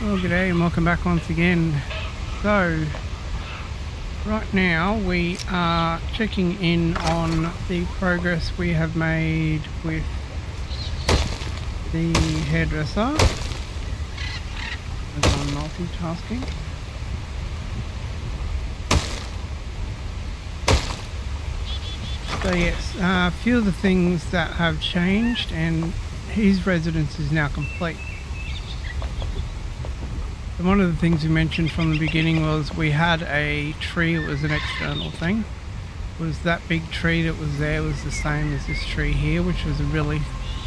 Well, g'day and welcome back once again. So, right now we are checking in on the progress we have made with the hairdresser. As I'm multitasking. So yes, a few of the things that have changed, and his residence is now complete. And one of the things we mentioned from the beginning was we had a tree. It was an external thing. It was that big tree that was there was the same as this tree here, which was a really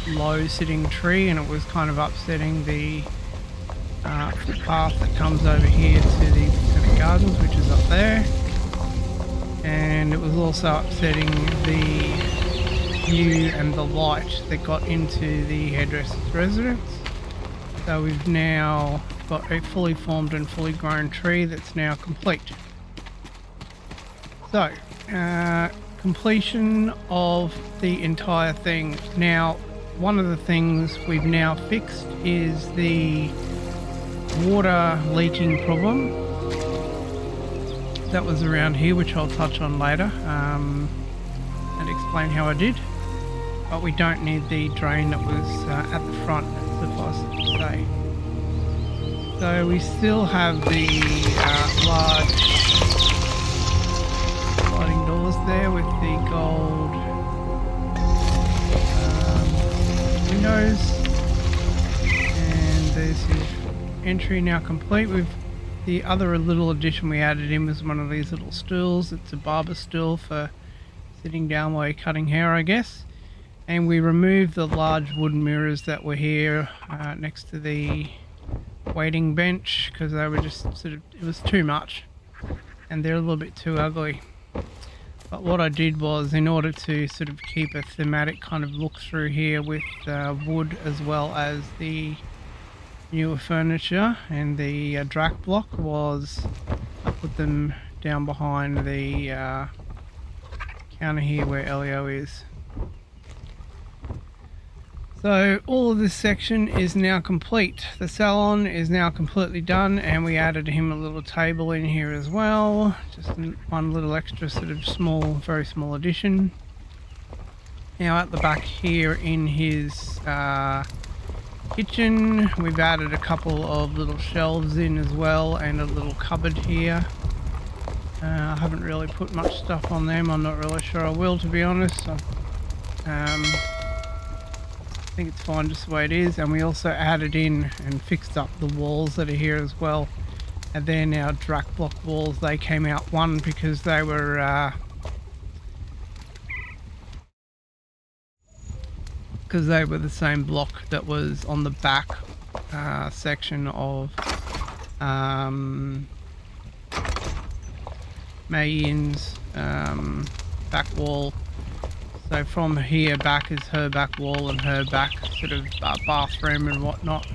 low sitting tree, and it was kind of upsetting the footpath that comes over here to the Botanic Gardens, which is up there. And it was also upsetting the view and the light that got into the hairdresser's residence. So we've now got a fully formed and fully grown tree that's now complete. So, completion of the entire thing. Now, one of the things we've now fixed is the water leaking problem that was around here, which I'll touch on later and explain how I did. But we don't need the drain that was at the front, suffice it to say. So we still have the large sliding doors there with the gold windows, and there's his entry now complete. With the other little addition we added in was one of these little stools. It's a barber stool for sitting down while you're cutting hair, I guess. And we removed the large wooden mirrors that were here next to the waiting bench, because they were just sort of, it was too much and they're a little bit too ugly. But what I did was, in order to sort of keep a thematic kind of look through here with wood as well as the newer furniture and the drac block, was I put them down behind the counter here where Elio is. So all of this section is now complete. The salon is now completely done, and we added him a little table in here as well. Just one little extra sort of small, very small addition. Now at the back here in his kitchen, we've added a couple of little shelves in as well, and a little cupboard here. I haven't really put much stuff on them. I'm not really sure I will, to be honest. I think it's fine just the way it is. And we also added in and fixed up the walls that are here as well, and they're now drac block walls. They came out one because they were the same block that was on the back section of May Yin's back wall. So from here back is her back wall and her back sort of bathroom and whatnot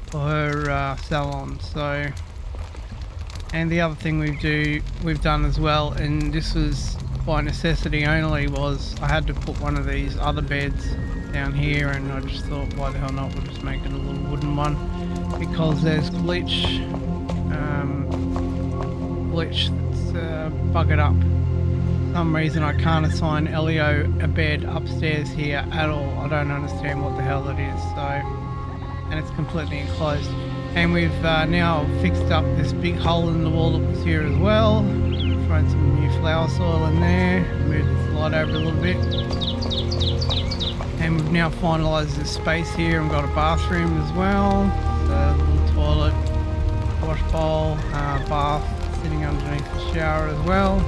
for her salon. So, and the other thing we've done as well, and this was by necessity only, was I had to put one of these other beds down here, and I just thought, why the hell not, we'll just make it a little wooden one, because there's glitch that's buggered up. For some reason I can't assign Elio a bed upstairs here at all. I don't understand what the hell it is. So, and it's completely enclosed. And we've now fixed up this big hole in the wall that was here as well. Thrown some new flower soil in there. Moved the light over a little bit. And we've now finalised this space here and got a bathroom as well. So a little toilet, wash bowl, bath sitting underneath the shower as well.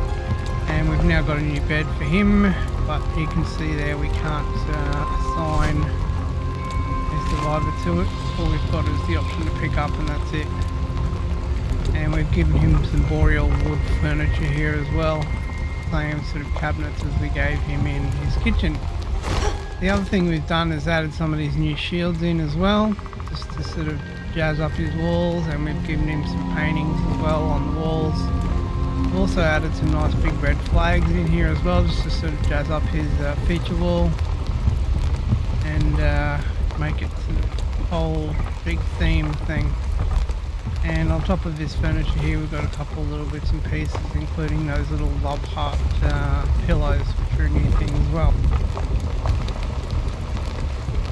And we've now got a new bed for him, but you can see there we can't assign a survivor to it. All we've got is the option to pick up, and that's it. And we've given him some boreal wood furniture here as well, same sort of cabinets as we gave him in his kitchen. The other thing we've done is added some of these new shields in as well, just to sort of jazz up his walls, and we've given him some paintings as well on the walls. We've also added some nice big red flags in here as well, just to sort of jazz up his feature wall and make it sort of a whole big theme thing. And on top of this furniture here, we've got a couple of little bits and pieces, including those little love heart pillows, which are a new thing as well.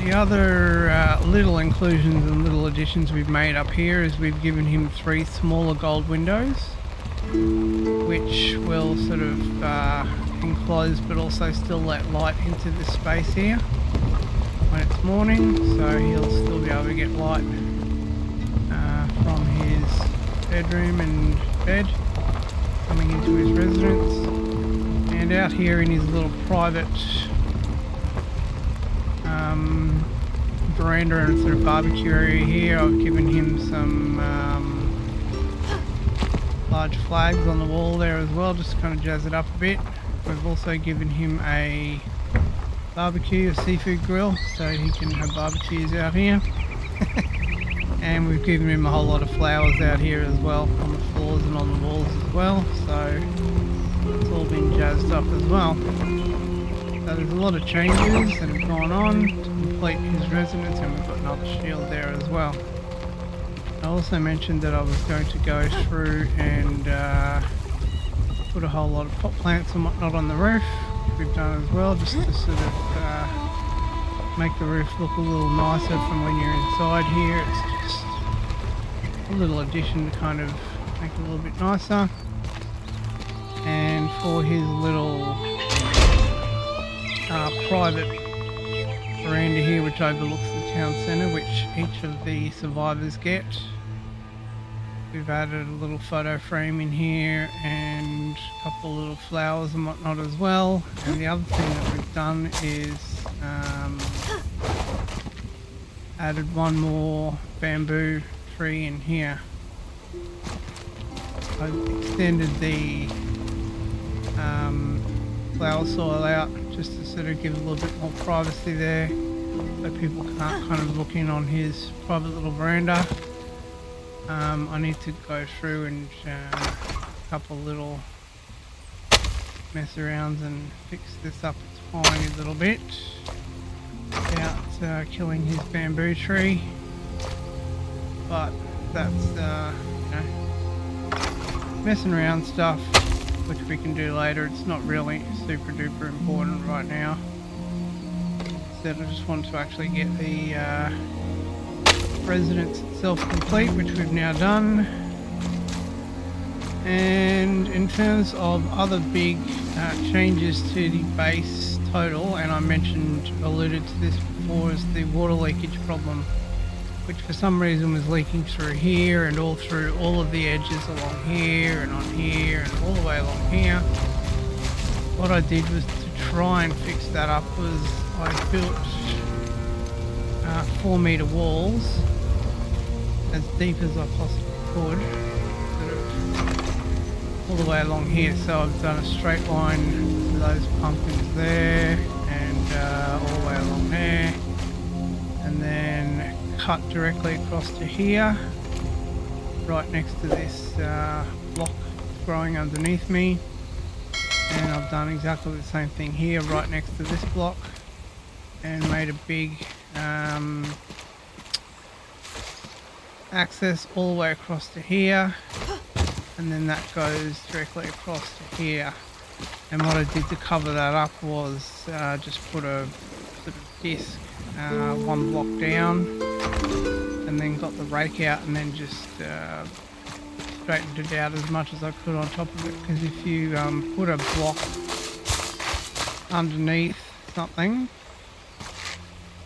The other little inclusions and little additions we've made up here is we've given him 3 smaller gold windows, which will sort of enclose but also still let light into the space here when it's morning, so he'll still be able to get light from his bedroom and bed coming into his residence. And out here in his little private veranda and sort of barbecue area here, I've given him some large flags on the wall there as well, just to kind of jazz it up a bit. We've also given him a barbecue, a seafood grill, so he can have barbecues out here. And we've given him a whole lot of flowers out here as well, on the floors and on the walls as well, so it's all been jazzed up as well. So there's a lot of changes that have gone on to complete his residence, and we've got another shield there as well. I also mentioned that I was going to go through and put a whole lot of pot plants and whatnot on the roof, which we've done as well, just to sort of make the roof look a little nicer from when you're inside here. It's just a little addition to kind of make it a little bit nicer. And for his little private veranda here, which overlooks the town centre, which each of the survivors get, we've added a little photo frame in here and a couple of little flowers and whatnot as well. And the other thing that we've done is added one more bamboo tree in here. I've extended the flower soil out just to sort of give a little bit more privacy there, so people can't kind of look in on his private little veranda. I need to go through and a couple little mess arounds and fix this up a tiny little bit without killing his bamboo tree, but that's you know, messing around stuff which we can do later. It's not really super duper important right now. Instead, I just want to actually get the residence itself complete, which we've now done. And in terms of other big changes to the base total, and I alluded to this before, is the water leakage problem, which for some reason was leaking through here and all through all of the edges along here and on here and all the way along here. What I did was to try and fix that up was I built 4-meter walls as deep as I possibly could, sort of all the way along here. So I've done a straight line to those pumpkins there and all the way along there, and then cut directly across to here, right next to this block growing underneath me. And I've done exactly the same thing here, right next to this block, and made a big access all the way across to here, and then that goes directly across to here. And what I did to cover that up was just put a sort of disc 1 block down, and then got the rake out and then just straightened it out as much as I could on top of it, because if you put a block underneath something,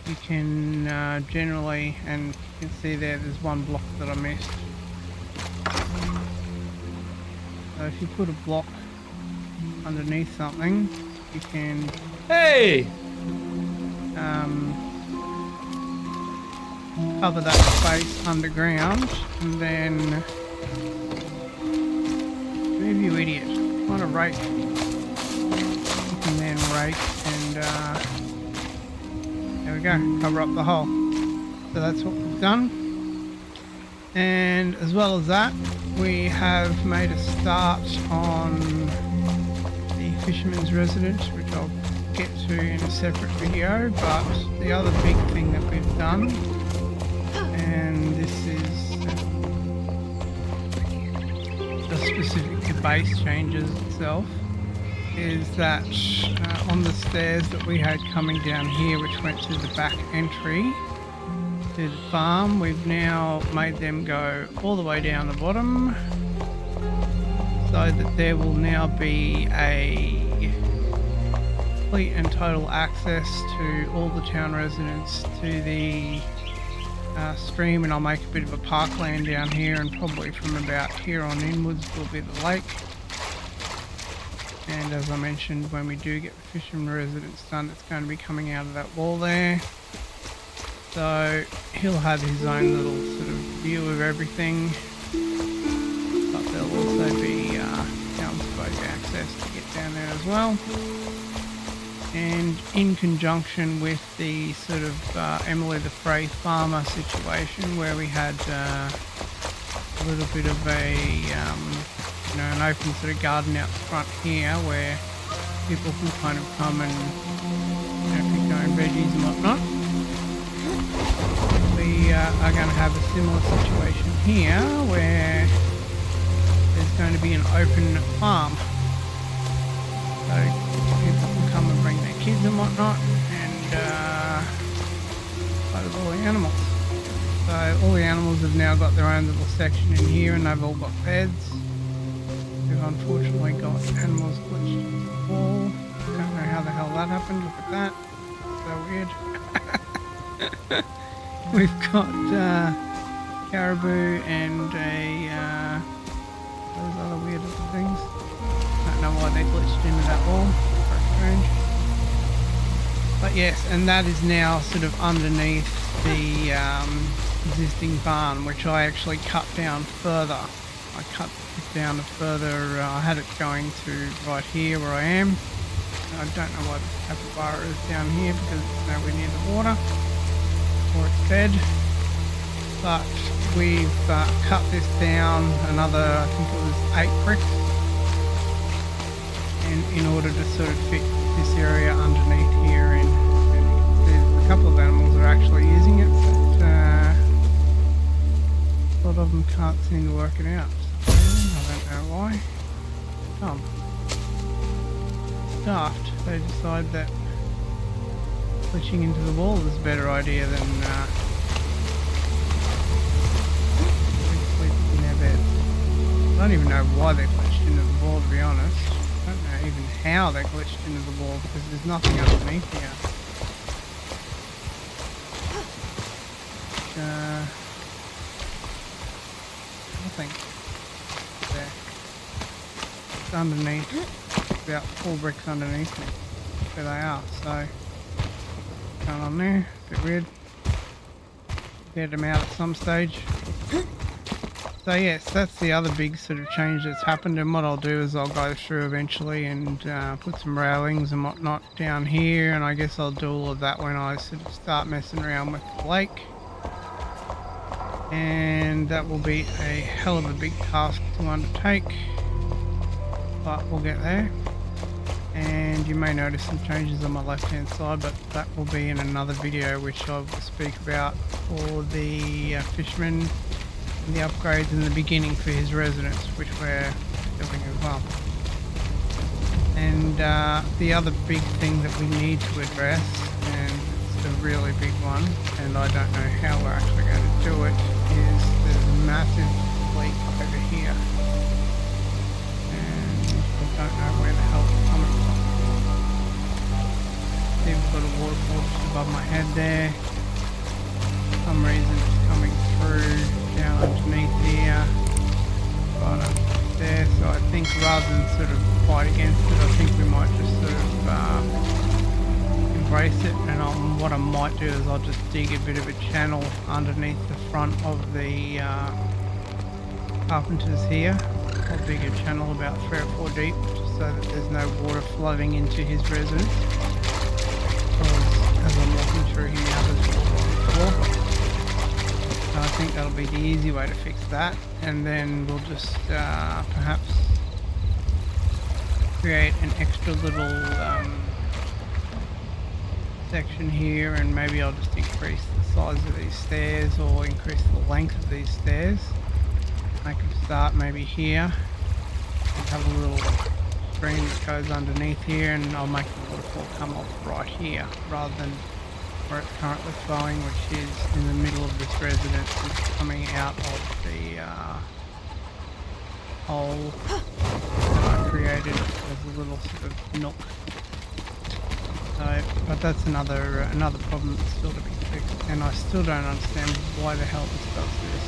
you can generally, and you can see there's 1 block that I missed. So if you put a block underneath something, you can cover that space underground, and then move, you idiot, on a rake. You can then rake and there we go, cover up the hole. So that's what we've done. And as well as that, we have made a start on the fisherman's residence, which I'll get to in a separate video. But the other big thing that we've done, and this is specific to base changes itself, is that on the stairs that we had coming down here, which went to the back entry to the farm, we've now made them go all the way down the bottom, so that there will now be a complete and total access to all the town residents to the stream, and I'll make a bit of a parkland down here, and probably from about here on inwards will be the lake. And as I mentioned, when we do get the fisherman residence done, it's going to be coming out of that wall there. So he'll have his own little sort of view of everything, but there'll also be townsfolk access to get down there as well. And in conjunction with the sort of Emily the Frey farmer situation, where we had a little bit of a an open sort of garden out the front here, where people can kind of come and pick their own veggies and whatnot. We are going to have a similar situation here, where there's going to be an open farm. So people can come and bring their kids and whatnot, and play with all the animals. So all the animals have now got their own little section in here, and they've all got beds. We've unfortunately got animals glitched into the wall. Don't know how the hell that happened. Look at that. So weird. We've got caribou and those other weird little things. Don't know why they glitched into that wall. Very strange. But yes, and that is now sort of underneath the existing barn, which I actually cut down further. I cut it down further. I had it going to right here where I am. I don't know why the capybara is down here, because it's nowhere near the water or its bed. But we've cut this down another, I think it was 8 bricks, and in order to sort of fit this area underneath here, and there's a couple of animals that are actually using it, but a lot of them can't seem to work it out. I don't know why. Daft. They decide that glitching into the wall is a better idea than sleeping in their beds. I don't even know why they glitched into the wall, to be honest. I don't know even how they glitched into the wall, because there's nothing underneath here. Nothing there. It's underneath, about 4 bricks underneath me. There they are. So going on there, a bit weird. Get them out at some stage. So yes, that's the other big sort of change that's happened, and what I'll do is I'll go through eventually and put some railings and whatnot down here, and I guess I'll do all of that when I sort of start messing around with the lake. And that will be a hell of a big task to undertake, but we'll get there. And you may notice some changes on my left hand side, but that will be in another video, which I will speak about for the fisherman and the upgrades in the beginning for his residence, which we're doing as well. And the other big thing that we need to address, and it's a really big one, and I don't know how we're actually going to do it, is there's a massive leak over here, and I don't know where the hell it's coming from. See, we've got a waterfall just above my head there. For some reason it's coming through down underneath here, right up there. So I think rather than sort of fight against it, I think we might just sort of embrace it. And what I might do is I'll just dig a bit of a channel underneath the front of the carpenters here. I'll dig a channel about 3 or 4 deep, just so that there's no water flooding into his residence. Because as I'm walking through here now, there's water on the floor. So I think that'll be the easy way to fix that, and then we'll just perhaps create an extra little section here, and maybe I'll just increase the size of these stairs or increase the length of these stairs. I could start maybe here have a little stream that goes underneath here, and I'll make the waterfall come off right here rather than where it's currently flowing, which is in the middle of this residence. It's coming out of the hole that I created as a little sort of nook. So, but that's another problem that's still to be fixed, and I still don't understand why the hell this does this.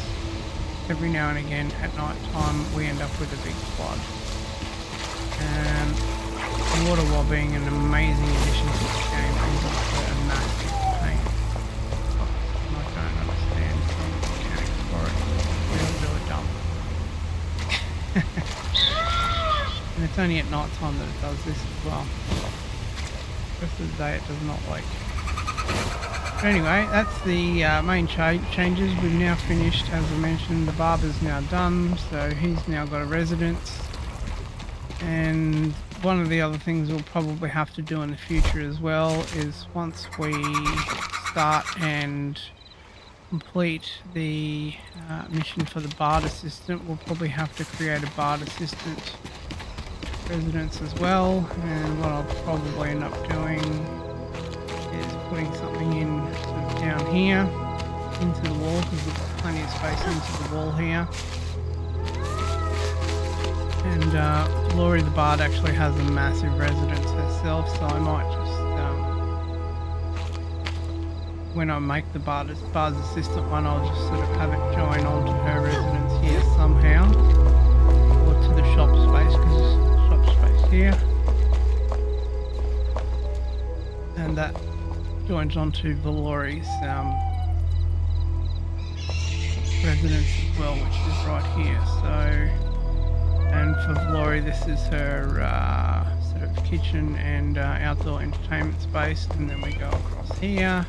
Every now and again at night time we end up with a big flood. And water, while being an amazing addition to this game, is also a massive pain. And I don't understand the mechanics for it. It's really dumb. And it's only at night time that it does this as well. The rest of the day it does not like. But anyway, that's the main changes. We've now finished, as I mentioned, the barber's now done, so he's now got a residence. And one of the other things we'll probably have to do in the future as well is once we start and complete the mission for the bard assistant, we'll probably have to create a bard assistant residence as well. And what I'll probably end up doing is putting something in sort of down here into the wall, because we've got plenty of space into the wall here. And Laurie the Bard actually has a massive residence herself, so I might just, when I make the Bard's assistant one, I'll just sort of have it join onto her residence here somehow, or to the shop space, because there's shop space here. And that joins onto Valori's residence as well, which is right here. So. And for Valory, this is her sort of kitchen and outdoor entertainment space, and then we go across here,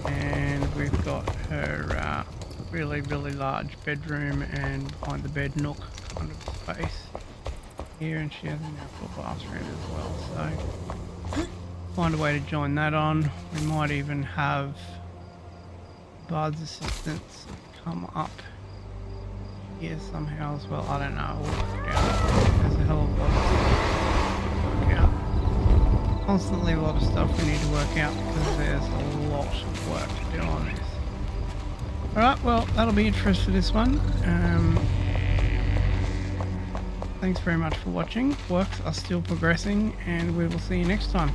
and we've got her really large bedroom and behind the bed nook kind of space here, and she has an outdoor bathroom as well. So find a way to join that on. We might even have Bard's assistants come up here somehow as well. I don't know. We'll work it out. There's a hell of a lot of stuff to work out. Constantly a lot of stuff we need to work out, because there's a lot of work to do on this. Alright, well, that'll be it for us for this one. Thanks very much for watching. Works are still progressing, and we will see you next time.